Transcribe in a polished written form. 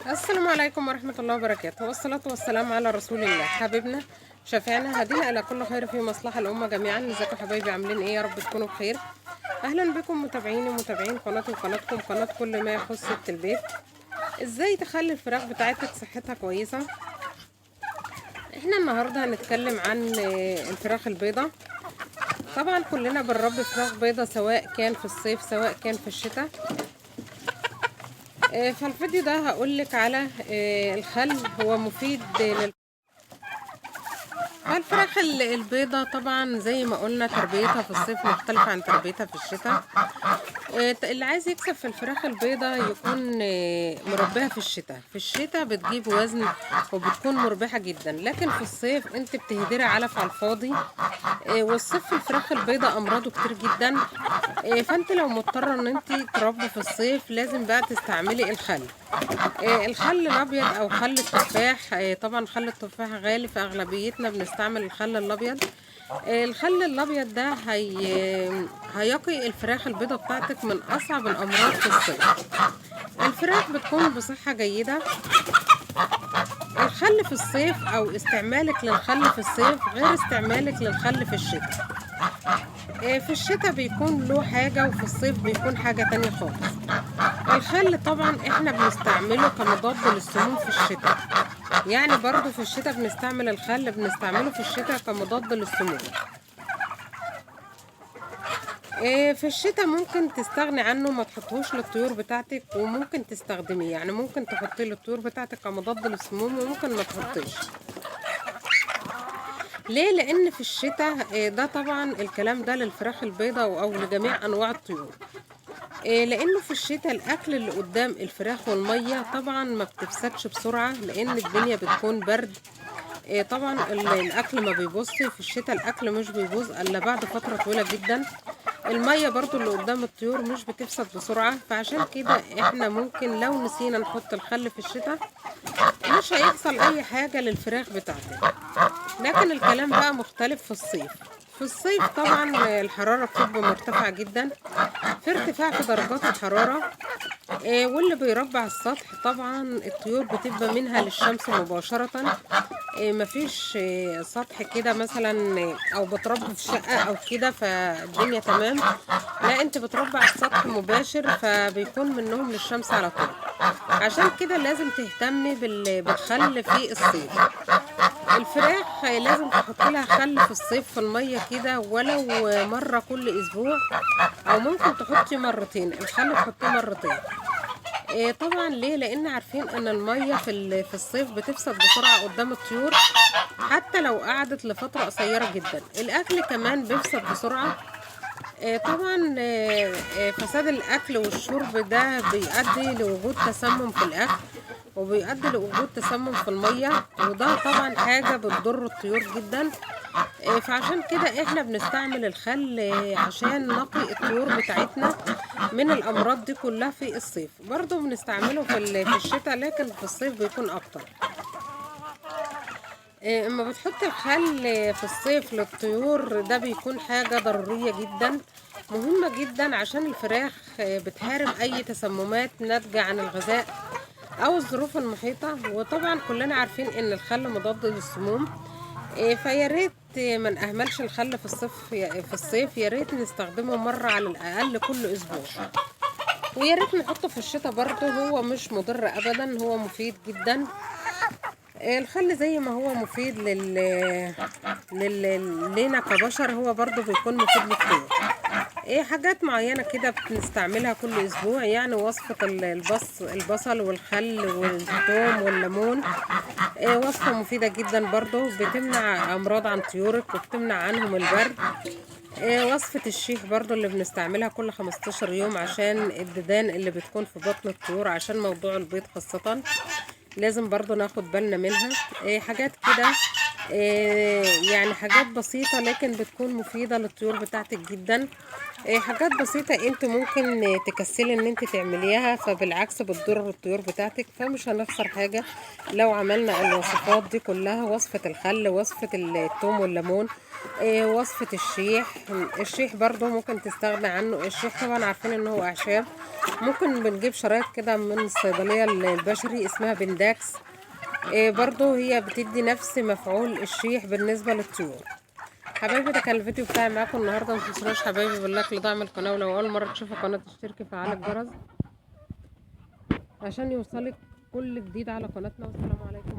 السلام عليكم ورحمة الله وبركاته، والصلاة والسلام على رسول الله. حبيبنا شفيعنا هدينا إلى كل خير في مصلحة الأمة جميعا. ازيكم حبايبي، عاملين ايه؟ يا رب تكونوا بخير. أهلا بكم متابعيني ومتابعين قناتي وقناتكم قناة كل ما يخص ست البيت. ازاي تخلي الفراخ بتاعتك صحتها كويسة؟ احنا النهاردة هنتكلم عن الفراخ البيضة. طبعا كلنا بنربي فراخ بيضة، سواء كان في الصيف سواء كان في الشتاء. فالفيديو ده هقولك على الخل، هو مفيد فالفراخ البيضة. طبعا زي ما قلنا تربيتها في الصيف مختلفة عن تربيتها في الشتاء. اللي عايز يكسب في الفراخ البيضة يكون مربيها في الشتاء. في الشتاء بتجيب وزن وبتكون مربحة جدا، لكن في الصيف انت بتهدري علف على الفاضي. والصيف في الفراخ البيضة امراضه كتير جدا. فانت لو مضطرة ان انت تربي في الصيف لازم بقى تستعملي الخل. الخل الابيض او خل التفاح. طبعا خل التفاح غالي، فاغلبيتنا بنستعمل الخل الابيض. الخل الابيض ده هيقي الفراخ البيضة بتاعتك من اصعب الامراض في الصيف. الفراخ بتكون بصحة جيدة. الخل في الصيف او استعمالك للخل في الصيف غير استعمالك للخل في الشتاء. في الشتاء بيكون له حاجة وفي الصيف بيكون حاجة تانية خالص. الخل طبعا احنا بنستعمله كمضاد للسموم في الشتاء، يعني برضو في الشتاء بنستعمل الخل، بنستعمله في الشتاء كمضاد للسموم. في الشتاء ممكن تستغني عنه، ما تحطهوش للطيور بتاعتك، وممكن تستخدميه، يعني ممكن تحطيه للطيور بتاعتك كمضاد للسموم وممكن ما تحطيش. ليه؟ لان في الشتاء ده طبعا الكلام ده للفراخ البيضة او لجميع انواع الطيور. لانه في الشتاء الاكل اللي قدام الفراخ والميه طبعا ما بتفسدش بسرعه، لان الدنيا بتكون برد. طبعا الاكل ما بيبوظش في الشتاء، الاكل مش بيبوظ الا بعد فتره طويله جدا. الميه برضو اللي قدام الطيور مش بتفسد بسرعه، فعشان كده احنا ممكن لو نسينا نحط الخل في الشتاء مش هيحصل اي حاجه للفراخ بتاعتنا. لكن الكلام بقى مختلف في الصيف. في الصيف طبعا الحراره بتبقى مرتفعه جدا، في ارتفاع في درجات الحرارة. واللي بيربى على السطح طبعا الطيور بتبقى منها للشمس مباشرة. مفيش سطح كده مثلا او بتربي في شقة او كده فالدنيا تمام. لا، انت بتربي على السطح مباشر، فبيكون منهم للشمس على طول. عشان كده لازم تهتمي بالخل في الصيف. الفراخ لازم تحط لها خل في الصيف في المية كده، ولو مرة كل اسبوع، او ممكن تحطي مرتين الخل، تحطيه مرتين. طبعا ليه؟ لان عارفين ان المية في الصيف بتفسد بسرعة قدام الطيور، حتى لو قعدت لفترة قصيرة جدا. الاكل كمان بيفسد بسرعة. طبعا فساد الاكل والشرب ده بيؤدي لوجود تسمم في الاكل، وبيؤدي لوجود تسمم في المية، وده طبعا حاجة بتضر الطيور جدا. فعشان كده احنا بنستعمل الخل عشان نقي الطيور بتاعتنا من الامراض دي كلها. في الصيف برضو بنستعمله في الشتاء، لكن في الصيف بيكون اكتر. اما بتحط الخل في الصيف للطيور ده بيكون حاجة ضرورية جدا، مهمة جدا، عشان الفراخ بتحارب اي تسممات ناتجة عن الغذاء او الظروف المحيطة. وطبعا كلنا عارفين ان الخل مضاد للسموم. فيا ريت ما نهملش الخل في الصيف يا ريت نستخدمه مرة على الاقل كل اسبوع. ويا ريت نحطه في الشتاء برضه، هو مش مضر ابدا، هو مفيد جدا. الخل زي ما هو مفيد لينا كبشر، هو برضو بيكون مفيد للطيور. حاجات معينة كده بنستعملها كل اسبوع، يعني وصفة البصل والخل والثوم والليمون. وصفة مفيدة جدا برضو، بتمنع امراض عن طيورك وبتمنع عنهم البرد. وصفة الشيخ برضو اللي بنستعملها كل 15 يوم عشان الديدان اللي بتكون في بطن الطيور، عشان موضوع البيض خاصة لازم برضو ناخد بالنا منها. حاجات كده يعني حاجات بسيطة لكن بتكون مفيدة للطيور بتاعتك جدا. حاجات بسيطة انت ممكن تكسلي ان انت تعمليها، فبالعكس بتضر الطيور بتاعتك، فمش هنخسر حاجة لو عملنا الوصفات دي كلها. وصفة الخل، وصفة الثوم والليمون، وصفة الشيح برضو ممكن تستغنى عنه. الشيح طبعا عارفين ان هو اعشاب، ممكن بنجيب شرايط كده من الصيدلية البشري اسمها بنداكس، برضو هي بتدي نفس مفعول الشيح بالنسبة للطيور. حبايبي ده كان الفيديو بتاعي معاكم النهارده. متنسوناش حبايبي باللايك لدعم القناه، ولو اول مره تشوفوا القناه تشتركي وفعلي الجرس عشان يوصلك كل جديد على قناتنا. والسلام عليكم.